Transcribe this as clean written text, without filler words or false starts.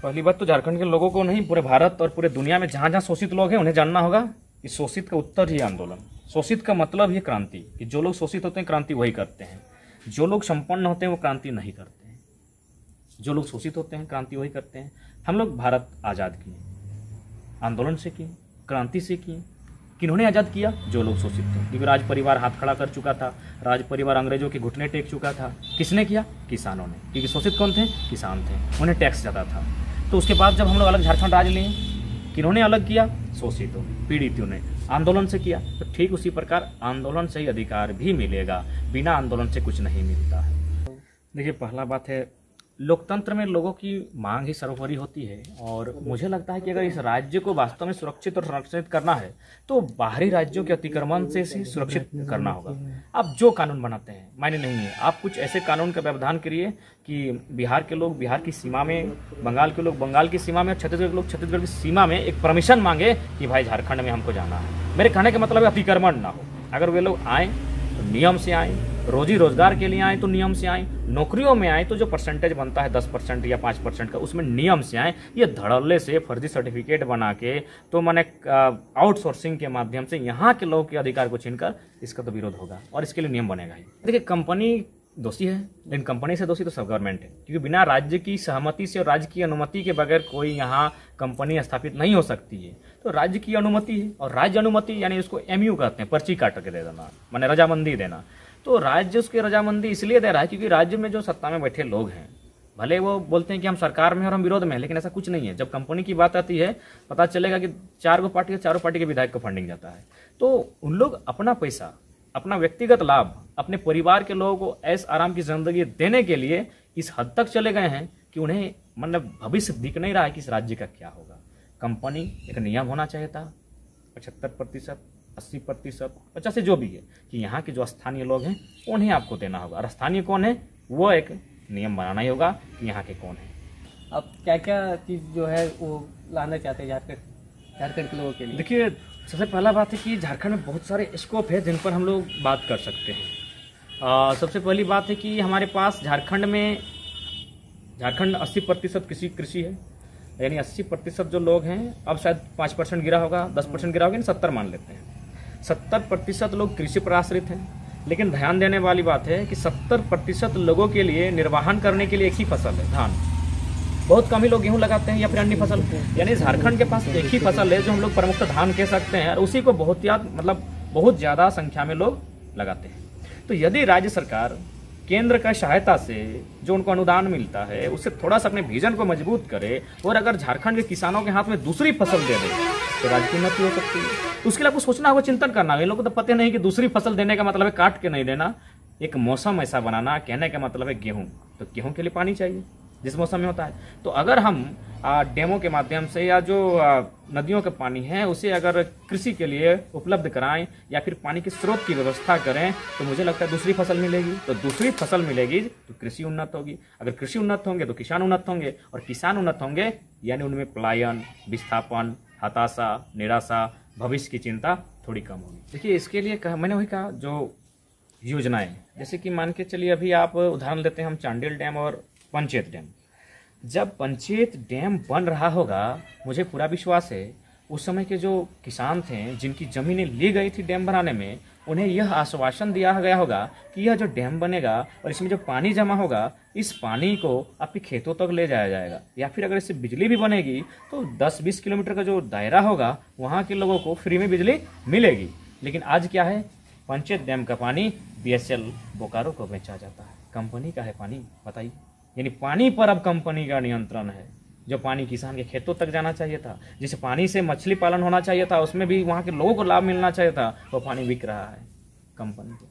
पहली बात तो झारखंड के लोगों को नहीं, पूरे भारत और पूरे दुनिया में जहाँ जहाँ शोषित लोग हैं उन्हें जानना होगा कि शोषित का उत्तर ही आंदोलन। शोषित का मतलब ही क्रांति, कि जो लोग शोषित होते हैं क्रांति वही करते हैं। जो लोग संपन्न होते हैं वो क्रांति नहीं करते हैं। जो लोग शोषित होते हैं क्रांति वही करते हैं। हम लोग भारत आज़ाद किए, आंदोलन से किए, क्रांति से किए। किन्होंने आज़ाद किया? जो लोग शोषित थे, क्योंकि राज परिवार हाथ खड़ा कर चुका था, राज परिवार अंग्रेजों के घुटने टेक चुका था। किसने किया? किसानों ने, क्योंकि शोषित कौन थे? किसान थे, उन्हें टैक्स जाता था। तो उसके बाद जब हम लोग अलग झारखंड राज्य लिए, किन्होंने अलग किया? शोषितों, पीड़ितों ने आंदोलन से किया। तो ठीक उसी प्रकार आंदोलन से ही अधिकार भी मिलेगा, बिना आंदोलन से कुछ नहीं मिलता है। देखिए, पहला बात है, लोकतंत्र में लोगों की मांग ही सर्वोपरि होती है। और मुझे लगता है कि अगर इस राज्य को वास्तव में सुरक्षित और संरक्षित करना है तो बाहरी राज्यों के अतिक्रमण से सुरक्षित करना होगा। आप जो कानून बनाते हैं मायने नहीं है, आप कुछ ऐसे कानून का व्यवधान करिए कि बिहार के लोग बिहार की सीमा में, बंगाल के लोग बंगाल की सीमा में, छत्तीसगढ़ के लोग छत्तीसगढ़ की सीमा में एक परमिशन मांगे कि भाई झारखंड में हमको जाना है। मेरे कहने का मतलब है अतिक्रमण ना हो। अगर वे लोग आए तो नियम से आए, रोजी रोजगार के लिए आए तो नियम से आए, नौकरियों में आए तो जो परसेंटेज बनता है 10% या 5% का उसमें नियम से आए। ये धड़ल्ले से फर्जी सर्टिफिकेट बना के तो मैंने आउटसोर्सिंग के माध्यम से यहाँ के लोगों के अधिकार को छीनकर, इसका तो विरोध होगा और इसके लिए नियम बनेगा ही। देखिए, कंपनी दोषी है, लेकिन कंपनी से दोषी तो सब गवर्नमेंट है, क्योंकि बिना राज्य की सहमति से और राज्य की अनुमति के बगैर कोई यहाँ कंपनी स्थापित नहीं हो सकती है। तो राज्य की अनुमति है, और राज्य अनुमति यानी उसको MU कहते हैं, पर्ची काट के दे देना, माने रजामंदी देना। तो राज्य उसकी रजामंदी इसलिए दे रहा है क्योंकि राज्य में जो सत्ता में बैठे लोग हैं, भले वो बोलते हैं कि हम सरकार में और हम विरोध में हैं, लेकिन ऐसा कुछ नहीं है। जब कंपनी की बात आती है, पता चलेगा कि 4 पार्टी, चारों पार्टी के विधायक को फंडिंग जाता है। तो उन लोग अपना पैसा, अपना व्यक्तिगत लाभ, अपने परिवार के लोगों को ऐश आराम की जिंदगी देने के लिए इस हद तक चले गए हैं कि उन्हें मतलब भविष्य दिख नहीं रहा है कि इस राज्य का क्या होगा। कंपनी एक नियम होना चाहिए था 75%, 80%, 50 से जो भी है, कि यहाँ के जो स्थानीय लोग हैं उन्हें आपको देना होगा। और स्थानीय कौन है, वो एक नियम बनाना ही होगा कि यहाँ के कौन है। अब क्या क्या चीज़ जो है वो लाना चाहते हैं झारखंड के लोगों के लिए? देखिए, सबसे पहला बात है कि झारखंड में बहुत सारे स्कोप है जिन पर हम लोग बात कर सकते हैं। सबसे पहली बात है कि हमारे पास झारखंड 80% कृषि है, यानी 80% जो लोग हैं, अब शायद 5% गिरा होगा, 10% गिरा होगा, 70 मान लेते हैं। 70% लोग कृषि पर आश्रित हैं। लेकिन ध्यान देने वाली बात है कि 70% लोगों के लिए निर्वाहन करने के लिए एक ही फसल है, धान। बहुत कम ही लोग गेहूं लगाते हैं या फिर अन्य फसल। यानी झारखंड के पास एक ही फसल है जो हम लोग प्रमुख धान कह सकते हैं, और उसी को बहुत ज़्यादा संख्या में लोग लगाते हैं। तो यदि राज्य सरकार केंद्र का सहायता से जो उनको अनुदान मिलता है उससे थोड़ा सा अपने विजन को मजबूत करे, और अगर झारखंड के किसानों के हाथ में दूसरी फसल दे दे तो राज्य की उन्नति हो सकती है। तो उसके लिए आपको सोचना होगा, चिंतन करना होगा। इन लोगों को तो पता नहीं कि दूसरी फसल देने का मतलब है काट के नहीं देना, एक मौसम ऐसा बनाना। कहने का मतलब है गेहूँ, तो गेहूँ के लिए पानी चाहिए जिस मौसम में होता है। तो अगर हम डैमों के माध्यम से या जो नदियों का पानी है उसे अगर कृषि के लिए उपलब्ध कराएं या फिर पानी के स्रोत की व्यवस्था करें, तो मुझे लगता है दूसरी फसल मिलेगी। तो दूसरी फसल मिलेगी तो कृषि उन्नत होगी। अगर कृषि उन्नत होंगे तो किसान उन्नत होंगे, और किसान उन्नत होंगे यानी उनमें पलायन, विस्थापन, हताशा, निराशा, भविष्य की चिंता थोड़ी कम होगी। देखिए, इसके लिए मैंने वही कहा, जो योजनाएं, जैसे कि मान के चलिए, अभी आप उदाहरण लेते हैं हम चांडिल डैम और पंचेत डैम। जब पंचेत डैम बन रहा होगा, मुझे पूरा विश्वास है उस समय के जो किसान थे जिनकी जमीनें ली गई थी डैम बनाने में, उन्हें यह आश्वासन दिया गया होगा कि यह जो डैम बनेगा और इसमें जो पानी जमा होगा, इस पानी को आपके खेतों तक ले जाया जाएगा, या फिर अगर इससे बिजली भी बनेगी तो 10-20 किलोमीटर का जो दायरा होगा वहाँ के लोगों को फ्री में बिजली मिलेगी। लेकिन आज क्या है, पंचेत डैम का पानी BSL बोकारो को बेचा जाता है। कंपनी का है पानी, बताइए। यानी पानी पर अब कंपनी का नियंत्रण है। जो पानी किसान के खेतों तक जाना चाहिए था, जिस पानी से मछली पालन होना चाहिए था, उसमें भी वहाँ के लोगों को लाभ मिलना चाहिए था, वो पानी बिक रहा है कंपनी को।